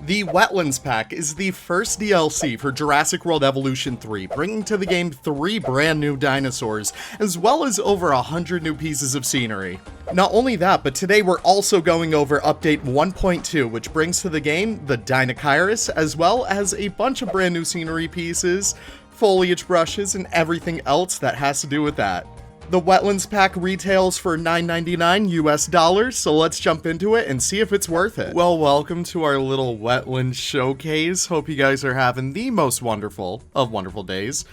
The Wetlands pack is the first DLC for Jurassic World Evolution 3, bringing to the game 3 brand new dinosaurs, as well as over 100 new pieces of scenery. Not only that, but today we're also going over Update 1.2, which brings to the game the Deinocheirus, as well as a bunch of brand new scenery pieces, foliage brushes, and everything else that has to do with that. The Wetlands pack retails for $9.99 US, so let's jump into it and see if it's worth it. Well, welcome to our little Wetlands showcase. Hope you guys are having the most wonderful of wonderful days.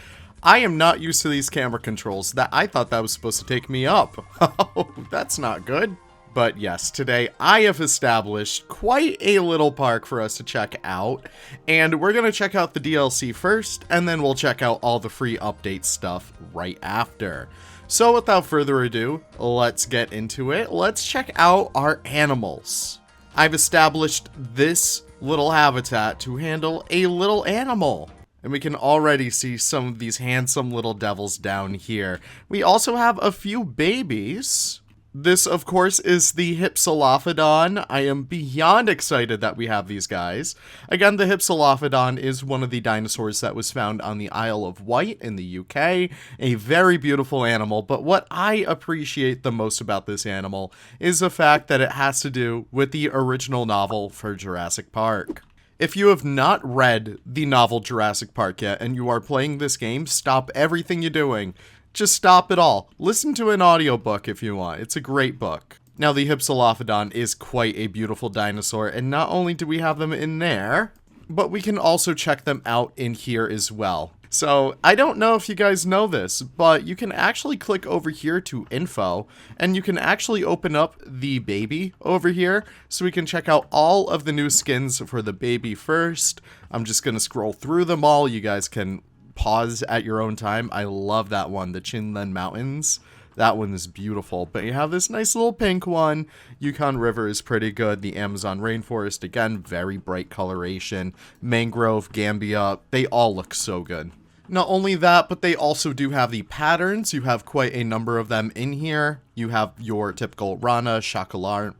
I am not used to these camera controls. I thought that was supposed to take me up. Oh, that's not good. But yes, today I have established quite a little park for us to check out, and we're going to check out the DLC first, and then we'll check out all the free update stuff right after. So without further ado, let's get into it. Let's check out our animals. I've established this little habitat to handle a little animal. And we can already see some of these handsome little devils down here. We also have a few babies. This, of course, is the Hypsilophodon. I am beyond excited that we have these guys. Again, the Hypsilophodon is one of the dinosaurs that was found on the Isle of Wight in the UK. A very beautiful animal, but what I appreciate the most about this animal is the fact that it has to do with the original novel for Jurassic Park. If you have not read the novel Jurassic Park yet and you are playing this game, stop everything you're doing. Just stop it all. Listen to an audiobook if you want. It's a great book. Now, the Hypsilophodon is quite a beautiful dinosaur, and not only do we have them in there, but we can also check them out in here as well. So, I don't know if you guys know this, but you can actually click over here to info, and you can actually open up the baby over here, so we can check out all of the new skins for the baby first. I'm just going to scroll through them all. You guys can pause at your own time. I love that one, the Chinlen Mountains. That one is beautiful. But you have this nice little pink one. Yukon River is pretty good. The Amazon Rainforest, again, very bright coloration. Mangrove, Gambia, they all look so good. Not only that, but they also do have the patterns. You have quite a number of them in here. You have your typical Rana, Chalcorana,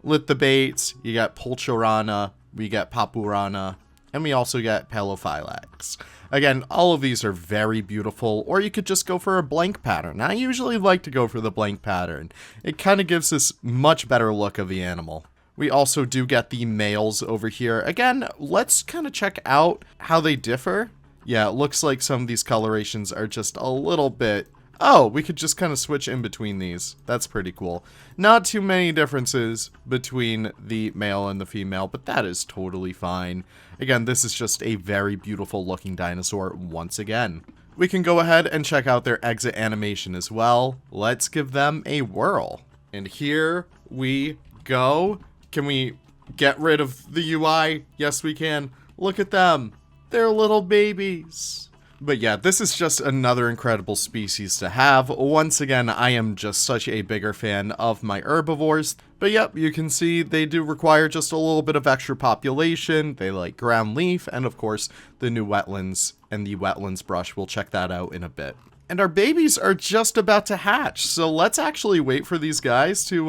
Lithobates, you got Pulcherana, we get Papurana, and we also get Pelophylax. Again, all of these are very beautiful, or you could just go for a blank pattern. I usually like to go for the blank pattern. It kind of gives this much better look of the animal. We also do get the males over here. Again, let's kind of check out how they differ. Yeah, it looks like some of these colorations are just a little bit... Oh, we could just kind of switch in between these. That's pretty cool. Not too many differences between the male and the female, but that is totally fine. Again, this is just a very beautiful looking dinosaur once again. We can go ahead and check out their exit animation as well. Let's give them a whirl. And here we go. Can we get rid of the UI? Yes, we can. Look at them. They're little babies. But yeah, this is just another incredible species to have. Once again, I am just such a bigger fan of my herbivores. But yep, you can see they do require just a little bit of extra population. They like ground leaf, and of course, the new wetlands and the wetlands brush. We'll check that out in a bit. And our babies are just about to hatch, so let's actually wait for these guys to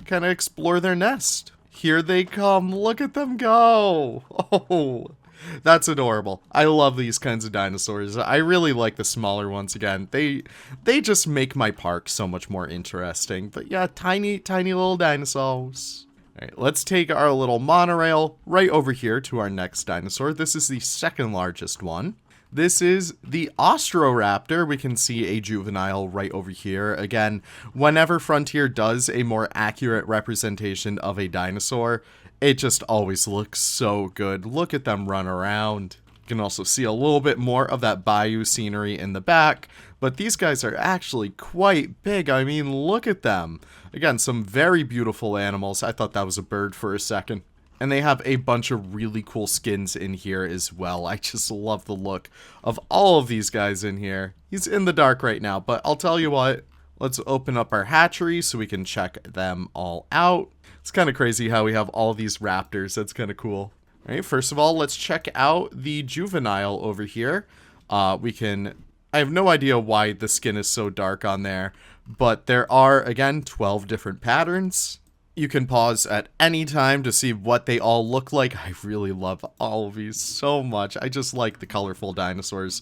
kind of explore their nest. Here they come. Look at them go. Oh, that's adorable. I love these kinds of dinosaurs. I really like the smaller ones again. They just make my park so much more interesting. But yeah, tiny little dinosaurs. All right, let's take our little monorail right over here to our next dinosaur. This is the second largest one. This is the Austroraptor. We can see a juvenile right over here. Again, whenever Frontier does a more accurate representation of a dinosaur, it just always looks so good. Look at them run around. You can also see a little bit more of that Bayou scenery in the back, but these guys are actually quite big. I mean, look at them. Again, some very beautiful animals. I thought that was a bird for a second. And they have a bunch of really cool skins in here as well. I just love the look of all of these guys in here. He's in the dark right now, but I'll tell you what. Let's open up our hatchery so we can check them all out. It's kind of crazy how we have all these raptors. That's kind of cool. All right, first of all, let's check out the juvenile over here. I have no idea why the skin is so dark on there, but there are, again, 12 different patterns. You can pause at any time to see what they all look like. I really love all of these so much. I just like the colorful dinosaurs.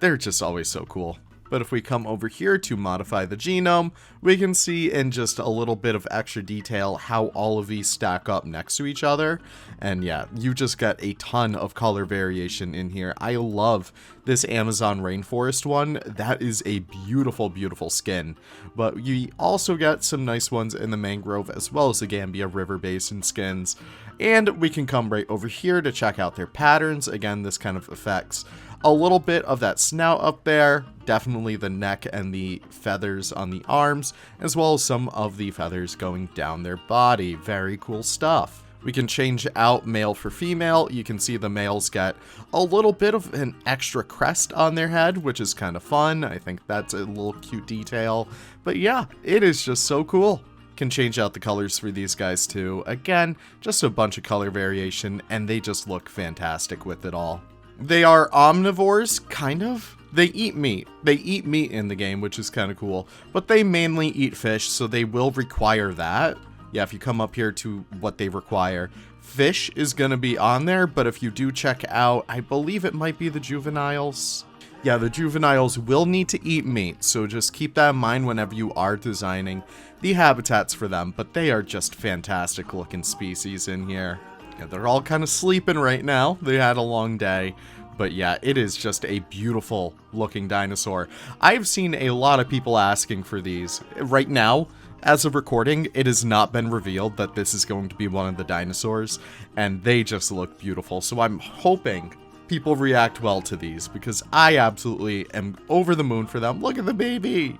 They're just always so cool. But if we come over here to modify the genome, we can see in just a little bit of extra detail how all of these stack up next to each other. And yeah, you just get a ton of color variation in here. I love this Amazon rainforest one. That is a beautiful, beautiful skin. But you also get some nice ones in the mangrove as well as the Gambia River Basin skins. And we can come right over here to check out their patterns. Again, this kind of affects a little bit of that snout up there, definitely the neck and the feathers on the arms, as well as some of the feathers going down their body. Very cool stuff. We can change out male for female. You can see the males get a little bit of an extra crest on their head, which is kind of fun. I think that's a little cute detail. But yeah, it is just so cool. Can change out the colors for these guys too. Again, just a bunch of color variation, and they just look fantastic with it all. They are omnivores, kind of. They eat meat. They eat meat in the game, which is kind of cool. But they mainly eat fish, so they will require that. Yeah, if you come up here to what they require, fish is going to be on there. But if you do check out, I believe it might be the juveniles. Yeah, the juveniles will need to eat meat, so just keep that in mind whenever you are designing the habitats for them. But they are just fantastic looking species in here. Yeah, they're all kind of sleeping right now. They had a long day. But yeah, it is just a beautiful looking dinosaur. I've seen a lot of people asking for these. Right now, as of recording, it has not been revealed that this is going to be one of the dinosaurs. And they just look beautiful. So I'm hoping people react well to these, because I absolutely am over the moon for them. Look at the baby.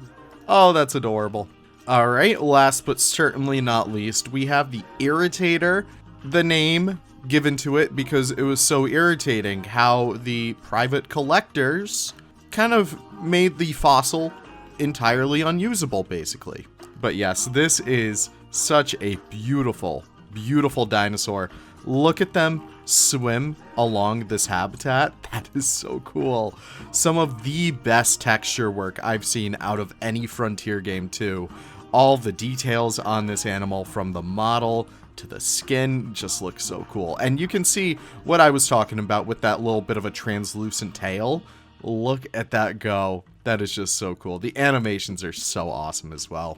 Oh, that's adorable. All right, last but certainly not least, we have the Irritator. The name given to it because it was so irritating how the private collectors kind of made the fossil entirely unusable, basically. But yes, this is such a beautiful, beautiful dinosaur. Look at them swim along this habitat. That is so cool. Some of the best texture work I've seen out of any Frontier game too. All the details on this animal, from the model to the skin, just looks so cool. And you can see what I was talking about with that little bit of a translucent tail. Look at that go. That is just so cool. The animations are so awesome as well.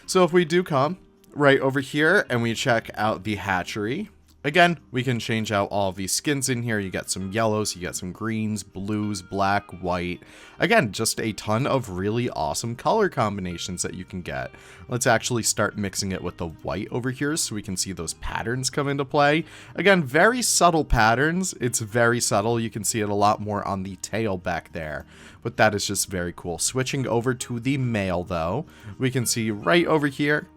So if we do come right over here and we check out the hatchery, again, we can change out all of these skins in here. You get some yellows, you get some greens, blues, black, white. Again, just a ton of really awesome color combinations that you can get. Let's actually start mixing it with the white over here so we can see those patterns come into play. Again, very subtle patterns. It's very subtle. You can see it a lot more on the tail back there. But that is just very cool. Switching over to the male, though, we can see right over here,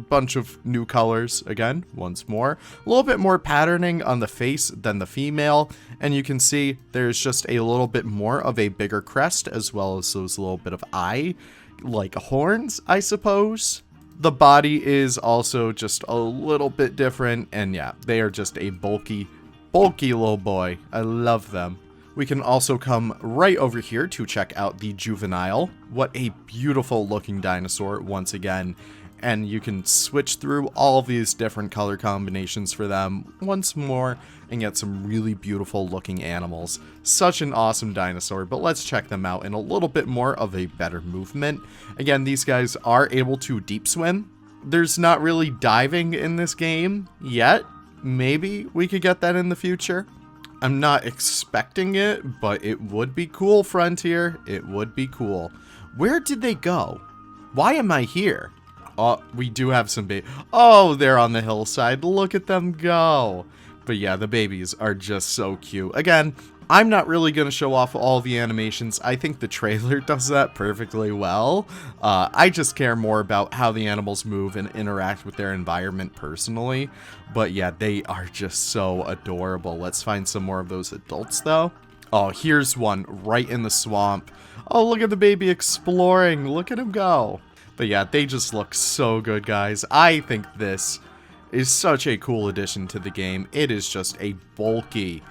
bunch of new colors again, once more. A little bit more patterning on the face than the female, and you can see there's just a little bit more of a bigger crest, as well as those little bit of eye, like horns, I suppose. The body is also just a little bit different, and yeah, they are just a bulky little boy. I love them. We can also come right over here to check out the juvenile. What a beautiful looking dinosaur once again. And you can switch through all of these different color combinations for them once more and get some really beautiful looking animals. Such an awesome dinosaur, but let's check them out in a little bit more of a better movement. Again, these guys are able to deep swim. There's not really diving in this game yet. Maybe we could get that in the future. I'm not expecting it, but it would be cool, Frontier. It would be cool. Where did they go? Why am I here? Oh, we do have some oh, they're on the hillside. Look at them go. But yeah, the babies are just so cute. Again, I'm not really going to show off all the animations. I think the trailer does that perfectly well. I just care more about how the animals move and interact with their environment personally. But yeah, they are just so adorable. Let's find some more of those adults, though. Oh, here's one right in the swamp. Oh, look at the baby exploring. Look at him go. But yeah, they just look so good, guys. I think this is such a cool addition to the game. It is just a bulky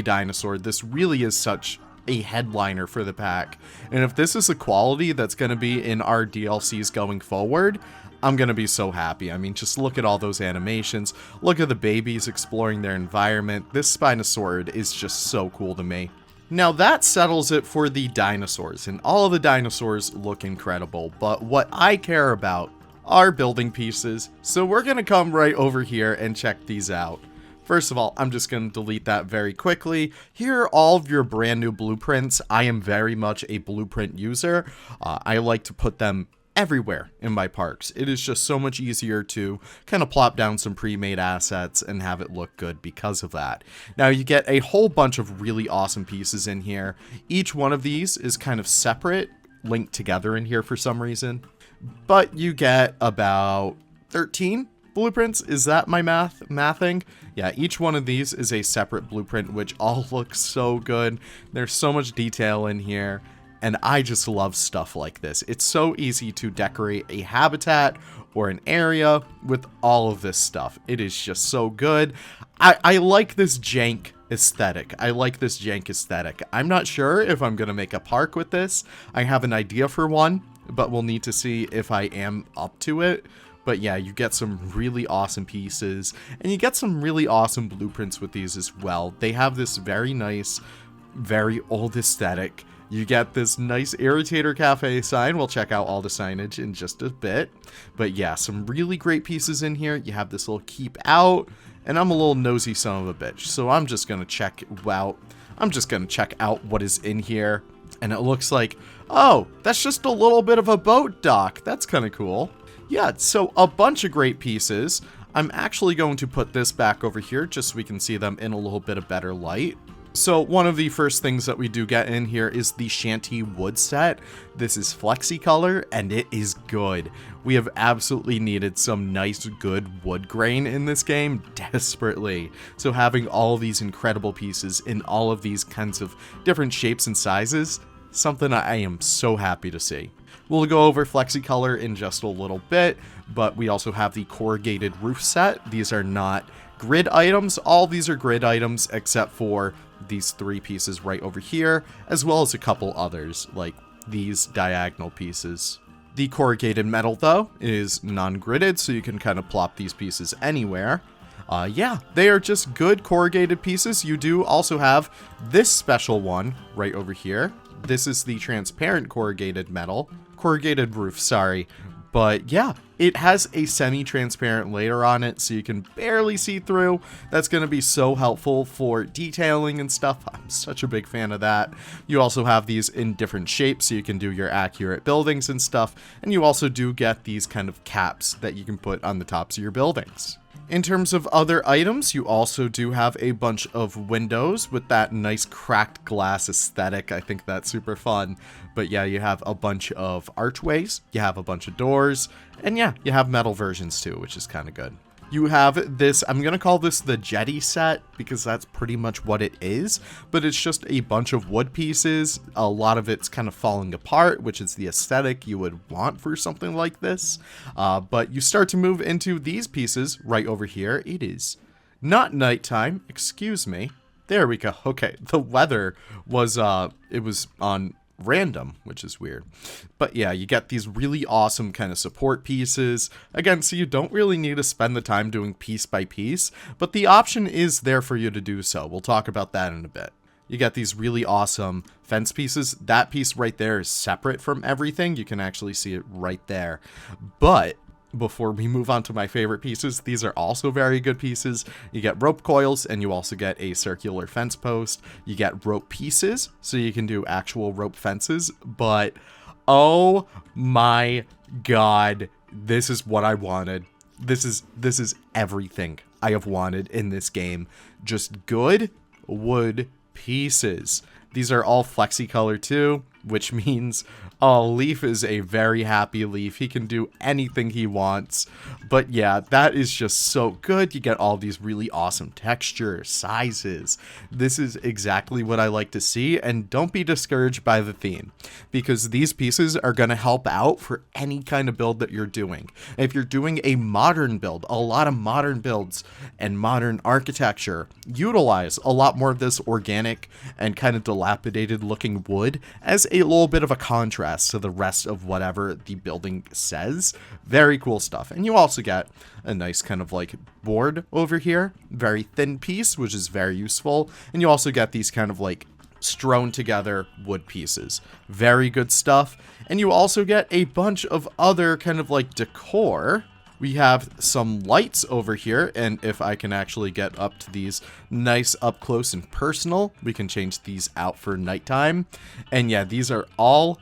dinosaur. This really is such a headliner for the pack. And if this is the quality that's going to be in our DLCs going forward, I'm going to be so happy. I mean, just look at all those animations. Look at the babies exploring their environment. This Spinosaurid is just so cool to me. Now that settles it for the dinosaurs, and all of the dinosaurs look incredible, but what I care about are building pieces, so we're going to come right over here and check these out. First of all, I'm just going to delete that very quickly. Here are all of your brand new blueprints. I am very much a blueprint user. I like to put them everywhere in my parks. It is just so much easier to kind of plop down some pre-made assets and have it look good because of that. Now you get a whole bunch of really awesome pieces in here. Each one of these is kind of separate, linked together in here for some reason, but you get about 13 blueprints. Is that my mathing? Yeah, each one of these is a separate blueprint, which all looks so good. There's so much detail in here. And I just love stuff like this. It's so easy to decorate a habitat or an area with all of this stuff. It is just so good. I like this jank aesthetic. I'm not sure if I'm going to make a park with this. I have an idea for one, but we'll need to see if I am up to it. But yeah, you get some really awesome pieces, and you get some really awesome blueprints with these as well. They have this very nice, very old aesthetic. You get this nice Irritator Cafe sign. We'll check out all the signage in just a bit. But yeah, some really great pieces in here. You have this little keep out, and I'm a little nosy son of a bitch, so I'm just going to check out what is in here. And it looks like, oh, that's just a little bit of a boat dock. That's kind of cool. Yeah, so a bunch of great pieces. I'm actually going to put this back over here just so we can see them in a little bit of better light. So one of the first things that we do get in here is the Shanty wood set. This is flexi color, and it is good. We have absolutely needed some nice, good wood grain in this game desperately. So having all these incredible pieces in all of these kinds of different shapes and sizes, something I am so happy to see. We'll go over flexi color in just a little bit, but we also have the corrugated roof set. These are not grid items. All these are grid items except for these 3 pieces right over here, as well as a couple others like these diagonal pieces. The corrugated metal though is non-gridded, so you can kind of plop these pieces anywhere. Yeah, they are just good corrugated pieces. You do also have this special one right over here. This is the transparent corrugated roof, sorry. But yeah, it has a semi-transparent layer on it, so you can barely see through. That's going to be so helpful for detailing and stuff. I'm such a big fan of that. You also have these in different shapes, so you can do your accurate buildings and stuff. And you also do get these kind of caps that you can put on the tops of your buildings. In terms of other items, you also do have a bunch of windows with that nice cracked glass aesthetic. I think that's super fun. But yeah, you have a bunch of archways, you have a bunch of doors, and yeah, you have metal versions too, which is kind of good. You have this, I'm going to call this the jetty set because that's pretty much what it is, but it's just a bunch of wood pieces. A lot of it's kind of falling apart, which is the aesthetic you would want for something like this. But you start to move into these pieces right over here. It is not nighttime, excuse me. There we go. Okay, the weather was, it was on random, which is weird. But yeah, you get these really awesome kind of support pieces. Again, so you don't really need to spend the time doing piece by piece, but the option is there for you to do so. We'll talk about that in a bit. You get these really awesome fence pieces. That piece right there is separate from everything. You can actually see it right there. But before we move on to my favorite pieces, these are also very good pieces. You get rope coils, and you also get a circular fence post. You get rope pieces, so you can do actual rope fences. But oh my god, this is what I wanted. This is everything I have wanted in this game. Just good wood pieces. These are all flexi color too, which means Leaf is a very happy Leaf. He can do anything he wants. But yeah, that is just so good. You get all these really awesome textures, sizes. This is exactly what I like to see, and don't be discouraged by the theme, because these pieces are going to help out for any kind of build that you're doing. If you're doing a modern build, a lot of modern builds and modern architecture utilize a lot more of this organic and kind of dilapidated looking wood as a little bit of a contrast to the rest of whatever the building says. Very cool stuff. And you also get a nice kind of like board over here, very thin piece, which is very useful. And you also get these kind of like strewn together wood pieces. Very good stuff. And you also get a bunch of other kind of like decor. We have some lights over here, and if I can actually get up to these nice up close and personal, we can change these out for nighttime. And yeah, these are all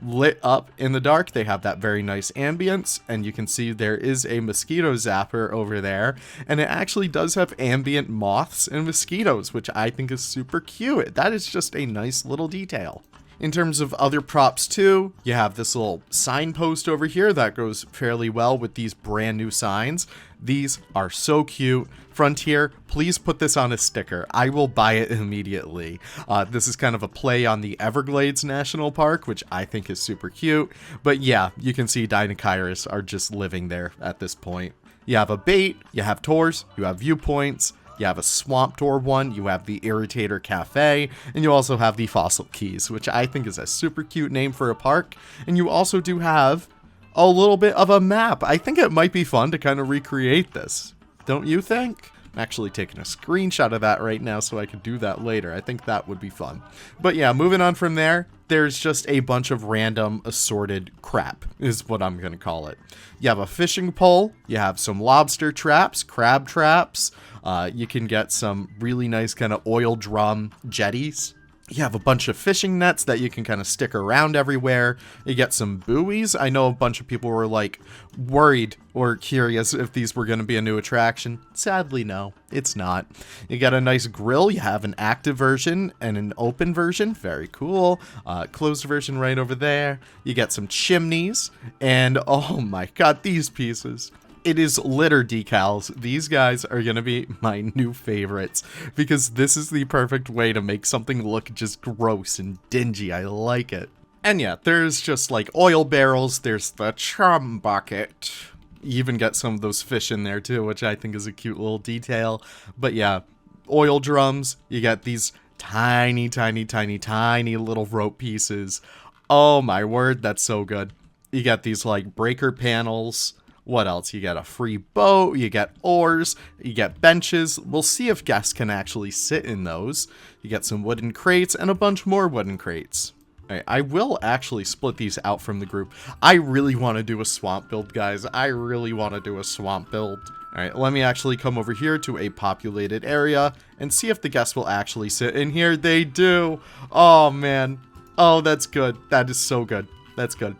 lit up in the dark. They have that very nice ambience, and you can see there is a mosquito zapper over there, and it actually does have ambient moths and mosquitoes, which I think is super cute. That is just a nice little detail. In terms of other props too, you have this little signpost over here that goes fairly well with these brand new signs. These are so cute. Frontier, please put this on a sticker. I will buy it immediately. This is kind of a play on the Everglades National Park, which I think is super cute. But yeah, you can see Deinocheirus are just living there at this point. You have a bait, you have tours, you have viewpoints, you have a swamp tour one, you have the Irritator Cafe, and you also have the Fossil Keys, which I think is a super cute name for a park. And you also do have a little bit of a map. I think it might be fun to kind of recreate this. Don't you think? I'm actually taking a screenshot of that right now so I can do that later. I think that would be fun. But yeah, moving on from there, there's just a bunch of random assorted crap, is what I'm going to call it. You have a fishing pole, you have some lobster traps, crab traps, you can get some really nice kind of oil drum jetties. You have a bunch of fishing nets that you can kind of stick around everywhere. You get some buoys. I know a bunch of people were like worried or curious if these were going to be a new attraction. Sadly, no, it's not. You got a nice grill. You have an active version and an open version. Very cool. Closed version right over there. You get some chimneys. And oh my God, these pieces. It is litter decals. These guys are going to be my new favorites because this is the perfect way to make something look just gross and dingy. I like it. And yeah, there's just like oil barrels. There's the chum bucket. You even get some of those fish in there too, which I think is a cute little detail. But yeah, oil drums. You get these tiny, tiny, tiny, tiny little rope pieces. Oh my word, that's so good. You got these like breaker panels. What else? You get a free boat, you get oars, you get benches. We'll see if guests can actually sit in those. You get some wooden crates and a bunch more wooden crates. All right, I will actually split these out from the group. I really want to do a swamp build, guys. I really want to do a swamp build. All right, let me actually come over here to a populated area and see if the guests will actually sit in here. They do. Oh, man. Oh, that's good. That is so good. That's good.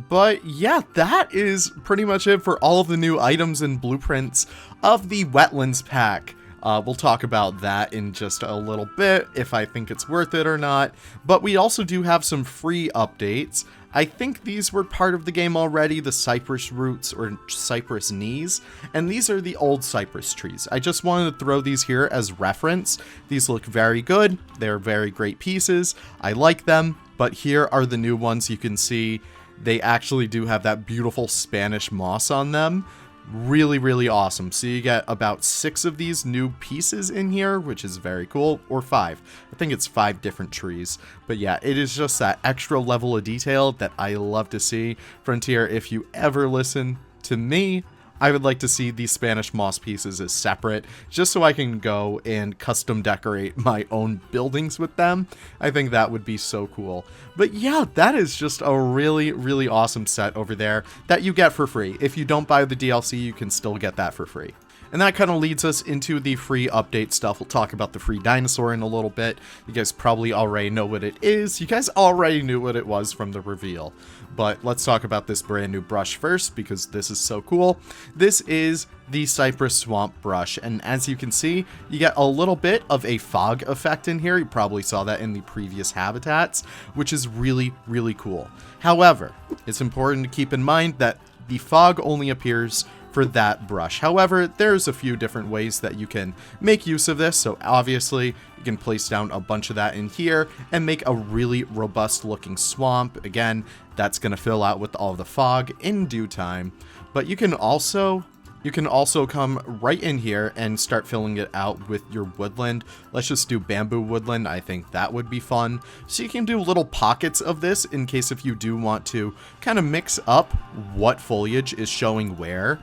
But yeah, that is pretty much it for all of the new items and blueprints of the Wetlands pack. We'll talk about that in just a little bit, if I think it's worth it or not. But we also do have some free updates. I think these were part of the game already, the cypress roots or cypress knees, and these are the old cypress trees. I just wanted to throw these here as reference. These look very good. They're very great pieces. I like them, but here are the new ones. You can see they actually do have that beautiful Spanish moss on them. Really, really awesome. So you get about 6 of these new pieces in here, which is very cool. Or 5. I think it's 5 different trees. But yeah, it is just that extra level of detail that I love to see. Frontier, if you ever listen to me, I would like to see these Spanish moss pieces as separate, just so I can go and custom decorate my own buildings with them. I think that would be so cool. But yeah, that is just a really, really awesome set over there that you get for free. If you don't buy the DLC, you can still get that for free. And that kind of leads us into the free update stuff. We'll talk about the free dinosaur in a little bit. You guys probably already know what it is. You guys already knew what it was from the reveal. But let's talk about this brand new brush first, because this is so cool. This is the Cypress Swamp brush, and as you can see, you get a little bit of a fog effect in here. You probably saw that in the previous habitats, which is really, really cool. However, it's important to keep in mind that the fog only appears for that brush. However, there's a few different ways that you can make use of this. So obviously you can place down a bunch of that in here and make a really robust looking swamp. Again, that's going to fill out with all the fog in due time. But you can also You can also come right in here and start filling it out with your woodland. Let's just do bamboo woodland. I think that would be fun. So you can do little pockets of this in case if you do want to kind of mix up what foliage is showing where.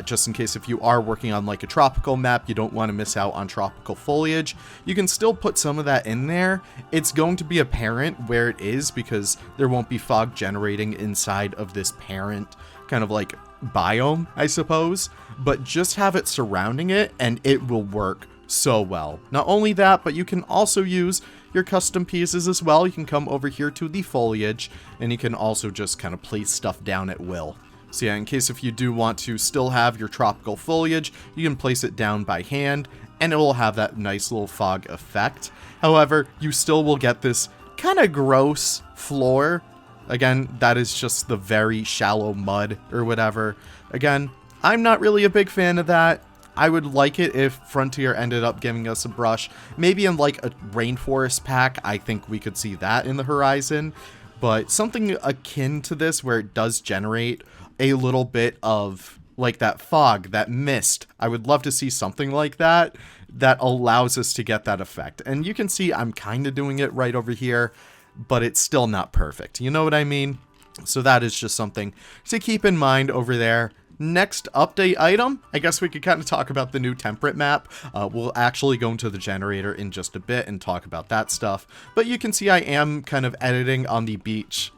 Just in case if you are working on like a tropical map, you don't want to miss out on tropical foliage. You can still put some of that in there. It's going to be apparent where it is because there won't be fog generating inside of this parent kind of like biome, I suppose. But just have it surrounding it and it will work so well. Not only that, but you can also use your custom pieces as well. You can come over here to the foliage and you can also just kind of place stuff down at will. So yeah, in case if you do want to still have your tropical foliage, you can place it down by hand and it will have that nice little fog effect. However, you still will get this kind of gross floor. Again, that is just the very shallow mud or whatever. Again, I'm not really a big fan of that. I would like it if Frontier ended up giving us a brush. Maybe in like a rainforest pack, I think we could see that in the horizon. But something akin to this where it does generate a little bit of like that fog, that mist. I would love to see something like that that allows us to get that effect. And you can see I'm kind of doing it right over here, but it's still not perfect. You know what I mean? So that is just something to keep in mind over there. Next update item, I guess we could kind of talk about the new temperate map. We'll actually go into the generator in just a bit and talk about that stuff. But you can see I am kind of editing on the beach.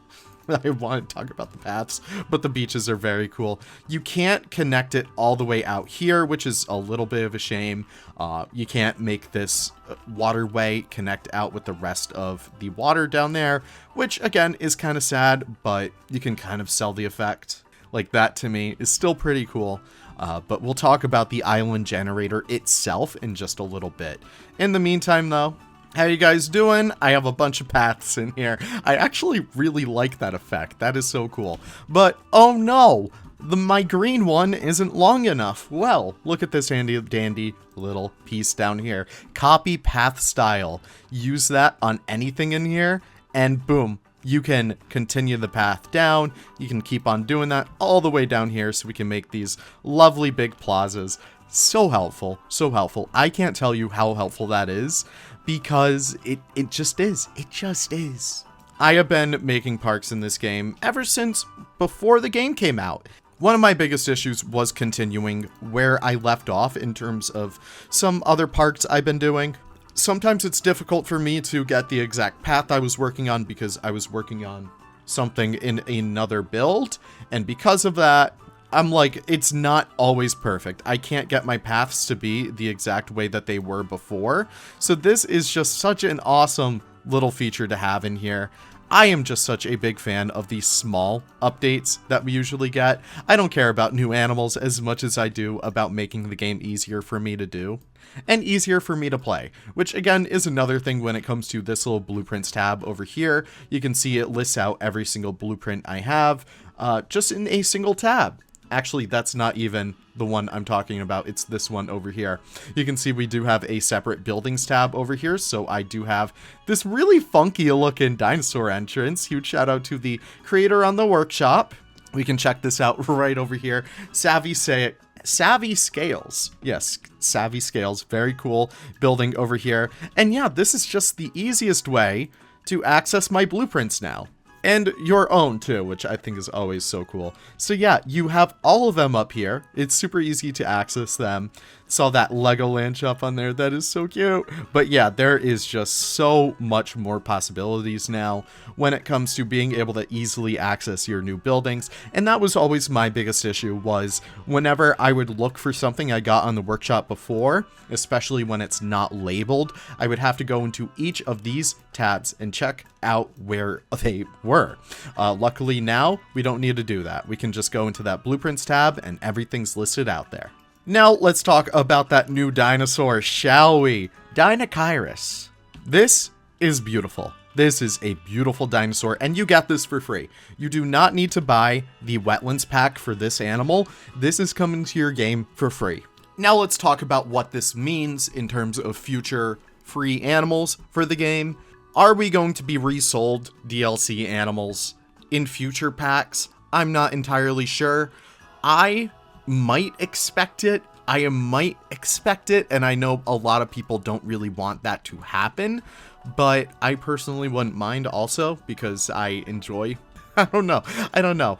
I want to talk about the paths, but the beaches are very cool. You can't connect it all the way out here, which is a little bit of a shame. You can't make this waterway connect out with the rest of the water down there, which again is kind of sad, but you can kind of sell the effect. Like that to me is still pretty cool. But we'll talk about the island generator itself in just a little bit. In the meantime though, how you guys doing? I have a bunch of paths in here. I actually really like that effect. That is so cool. But, oh no! My green one isn't long enough. Well, look at this handy dandy little piece down here. Copy path style. Use that on anything in here, and boom. You can continue the path down. You can keep on doing that all the way down here so we can make these lovely big plazas. So helpful. So helpful. I can't tell you how helpful that is. Because it just is. It just is. I have been making parks in this game ever since before the game came out. One of my biggest issues was continuing where I left off in terms of some other parks I've been doing. Sometimes it's difficult for me to get the exact path I was working on because I was working on something in another build. And because of that, I'm like, it's not always perfect. I can't get my paths to be the exact way that they were before. So this is just such an awesome little feature to have in here. I am just such a big fan of these small updates that we usually get. I don't care about new animals as much as I do about making the game easier for me to do and easier for me to play, which again is another thing when it comes to this little blueprints tab over here. You can see it lists out every single blueprint I have just in a single tab. Actually, that's not even the one I'm talking about. It's this one over here. You can see we do have a separate buildings tab over here. So I do have this really funky looking dinosaur entrance. Huge shout out to the creator on the workshop. We can check this out right over here. Savvy Scales. Yes, Savvy Scales. Very cool building over here. And yeah, this is just the easiest way to access my blueprints now. And your own too, which I think is always so cool. So yeah, you have all of them up here. It's super easy to access them. Saw that Legoland up on there. That is so cute. But yeah, there is just so much more possibilities now when it comes to being able to easily access your new buildings. And that was always my biggest issue, was whenever I would look for something I got on the workshop before, especially when it's not labeled, I would have to go into each of these tabs and check out where they were. Luckily now, we don't need to do that. We can just go into that blueprints tab and everything's listed out there. Now let's talk about that new dinosaur, shall we? Deinocheirus. This is beautiful. This is a beautiful dinosaur, and you get this for free. You do not need to buy the Wetlands pack for this animal. This is coming to your game for free. Now let's talk about what this means in terms of future free animals for the game. Are we going to be resold DLC animals in future packs? I'm not entirely sure. I might expect it. I might expect it, and I know a lot of people don't really want that to happen, but I personally wouldn't mind also because I enjoy, I don't know.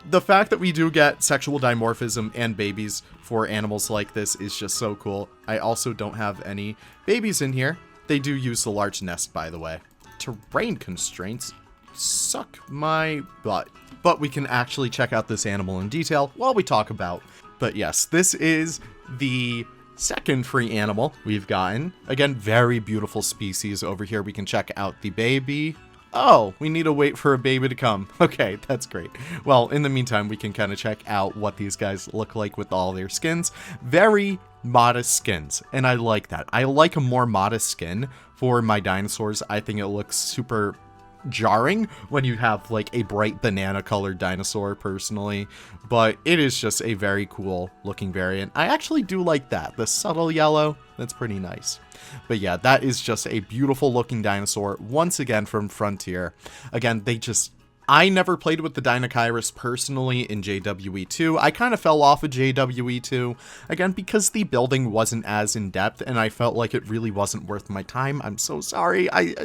The fact that we do get sexual dimorphism and babies for animals like this is just so cool. I also don't have any babies in here. They do use the large nest, by the way. Terrain constraints suck my butt. But we can actually check out this animal in detail while we talk about. But yes, this is the second free animal we've gotten. Again, very beautiful species over here. We can check out the baby. Oh, we need to wait for a baby to come. Okay, that's great. Well, in the meantime, we can kind of check out what these guys look like with all their skins. Very modest skins, and I like that. I like a more modest skin for my dinosaurs. I think it looks super jarring when you have like a bright banana colored dinosaur personally, but it is just a very cool looking variant. I actually do like that. The subtle yellow, that's pretty nice. But yeah, that is just a beautiful looking dinosaur once again from Frontier. Again, I never played with the Deinocheirus personally in JWE2. I kind of fell off of JWE2, again, because the building wasn't as in-depth, and I felt like it really wasn't worth my time. I'm so sorry. I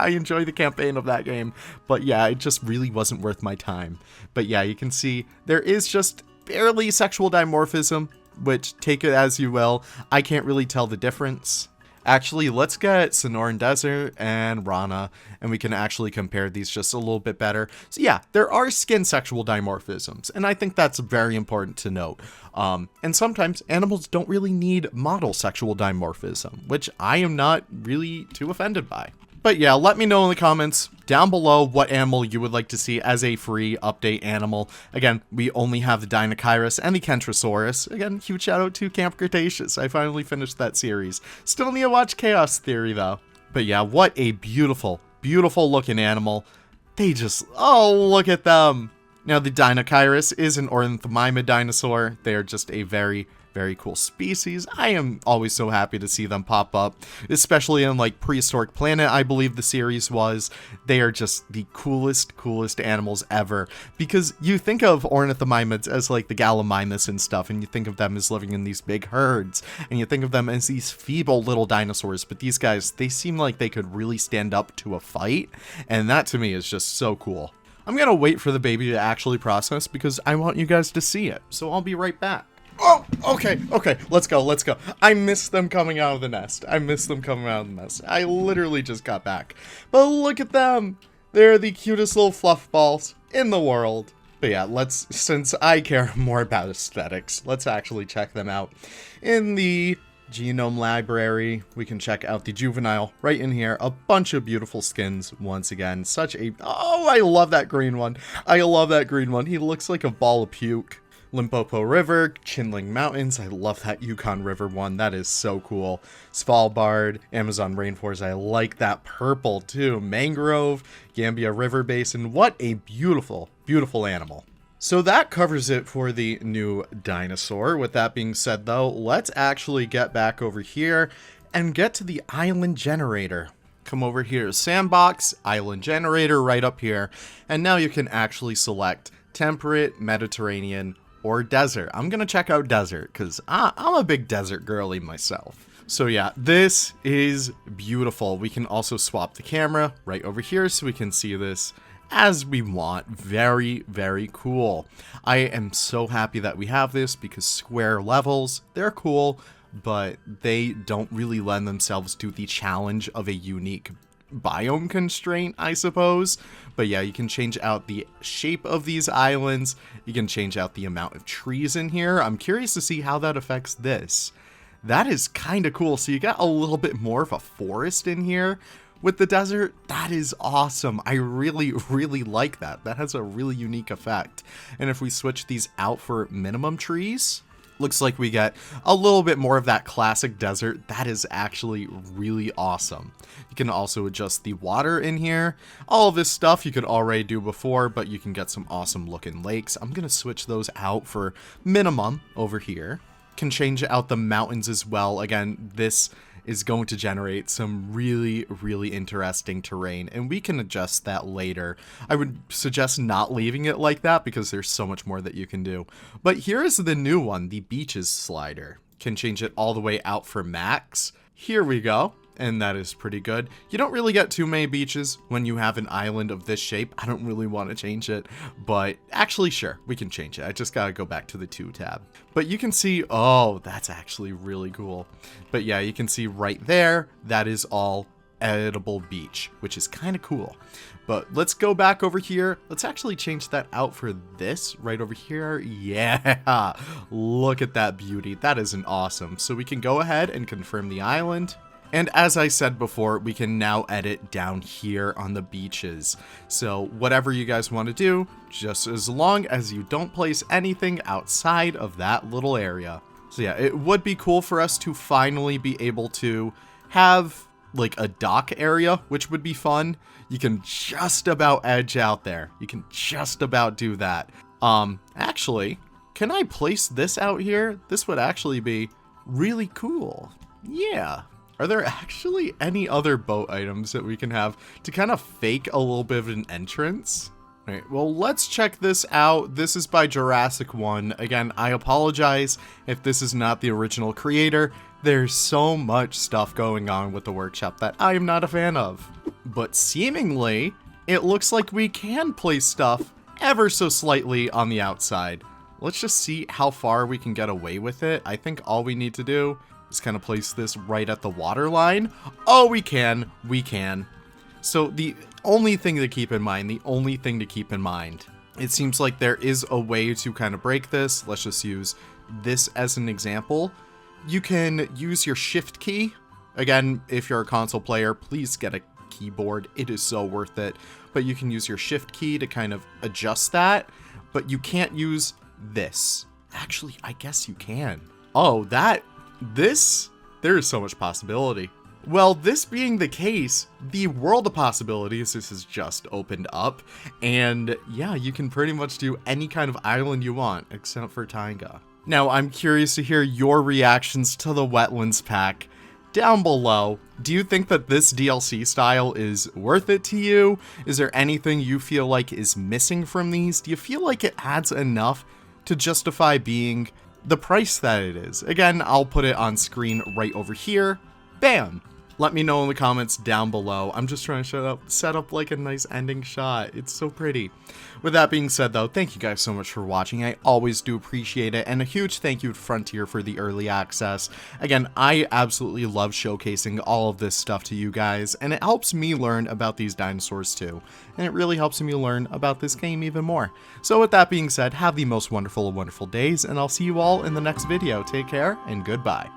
enjoy the campaign of that game, but yeah, it just really wasn't worth my time. But yeah, you can see there is just barely sexual dimorphism, which take it as you will. I can't really tell the difference. Actually, let's get Sonoran Desert and Rana, and we can actually compare these just a little bit better. So yeah, there are skin sexual dimorphisms, and I think that's very important to note. And sometimes animals don't really need model sexual dimorphism, which I am not really too offended by. But yeah, let me know in the comments down below what animal you would like to see as a free update animal. Again, we only have the Deinocheirus and the Kentrosaurus. Again, huge shout out to Camp Cretaceous. I finally finished that series. Still need to watch Chaos Theory though. But yeah, what a beautiful, beautiful looking animal. They just, oh, look at them. Now the Deinocheirus is an ornithomimid dinosaur. They are just a very, very cool species. I am always so happy to see them pop up, especially in like Prehistoric Planet, I believe the series was. They are just the coolest animals ever, because you think of ornithomimids as like the Gallimimus and stuff, and you think of them as living in these big herds, and you think of them as these feeble little dinosaurs, but these guys, they seem like they could really stand up to a fight, and that to me is just so cool. I'm gonna wait for the baby to actually process because I want you guys to see it, so I'll be right back. Oh, okay, let's go. I missed them coming out of the nest. I literally just got back. But look at them. They're the cutest little fluff balls in the world. But yeah, since I care more about aesthetics, let's actually check them out. In the genome library, we can check out the juvenile right in here. A bunch of beautiful skins once again. Oh, I love that green one. He looks like a ball of puke. Limpopo River, Chinling Mountains, I love that Yukon River one, that is so cool. Svalbard, Amazon Rainforest, I like that purple too. Mangrove, Gambia River Basin, what a beautiful, beautiful animal. So that covers it for the new dinosaur. With that being said though, let's actually get back over here and get to the island generator. Come over here, sandbox, island generator right up here, and now you can actually select temperate, Mediterranean, or desert. I'm gonna check out desert because I'm a big desert girly myself. So yeah, this is beautiful. We can also swap the camera right over here so we can see this as we want. Very, very cool. I am so happy that we have this because square levels, they're cool, but they don't really lend themselves to the challenge of a unique biome constraint, I suppose. But yeah, you can change out the shape of these islands. You can change out the amount of trees in here. I'm curious to see how that affects this. That is kind of cool. So you got a little bit more of a forest in here with the desert. That is awesome. I really, really like that. That has a really unique effect. And if we switch these out for minimum trees, looks like we get a little bit more of that classic desert. That is actually really awesome. You can also adjust the water in here. All of this stuff you could already do before, but you can get some awesome looking lakes. I'm gonna switch those out for minimum over here. Can change out the mountains as well. Again, this is going to generate some really, really interesting terrain, and we can adjust that later. I would suggest not leaving it like that because there's so much more that you can do. But here is the new one, the beaches slider. Can change it all the way out for max. Here we go. And that is pretty good. You don't really get too many beaches when you have an island of this shape. I don't really want to change it, but actually, sure, we can change it. I just gotta go back to the 2 tab. But you can see, oh, that's actually really cool. But yeah, you can see right there, that is all editable beach, which is kind of cool. But let's go back over here. Let's actually change that out for this right over here. Yeah, look at that beauty. That is an awesome. So we can go ahead and confirm the island. And as I said before, we can now edit down here on the beaches. So whatever you guys want to do, just as long as you don't place anything outside of that little area. So yeah, it would be cool for us to finally be able to have like a dock area, which would be fun. You can just about edge out there. You can just about do that. Actually, can I place this out here? This would actually be really cool. Yeah. Are there actually any other boat items that we can have to kind of fake a little bit of an entrance? All right, well, let's check this out. This is by Jurassic 1. Again, I apologize if this is not the original creator. There's so much stuff going on with the workshop that I am not a fan of. But seemingly, it looks like we can place stuff ever so slightly on the outside. Let's just see how far we can get away with it. I think all we need to do is kind of place this right at the water line. Oh, we can. So the only thing to keep in mind, it seems like there is a way to kind of break this. Let's just use this as an example. You can use your shift key. Again, if you're a console player, please get a keyboard. It is so worth it. But you can use your shift key to kind of adjust that, but you can't use this. Actually, I guess you can. Oh, there is so much possibility. Well, this being the case, the world of possibilities, this has just opened up, and yeah, you can pretty much do any kind of island you want, except for taiga. Now, I'm curious to hear your reactions to the Wetlands pack down below. Do you think that this DLC style is worth it to you? Is there anything you feel like is missing from these? Do you feel like it adds enough to justify being the price that it is? Again, I'll put it on screen right over here. Bam! Let me know in the comments down below. I'm just trying to set up like a nice ending shot. It's so pretty. With that being said though, thank you guys so much for watching. I always do appreciate it. And a huge thank you to Frontier for the early access. Again, I absolutely love showcasing all of this stuff to you guys. And it helps me learn about these dinosaurs too. And it really helps me learn about this game even more. So with that being said, have the most wonderful of wonderful days. And I'll see you all in the next video. Take care and goodbye.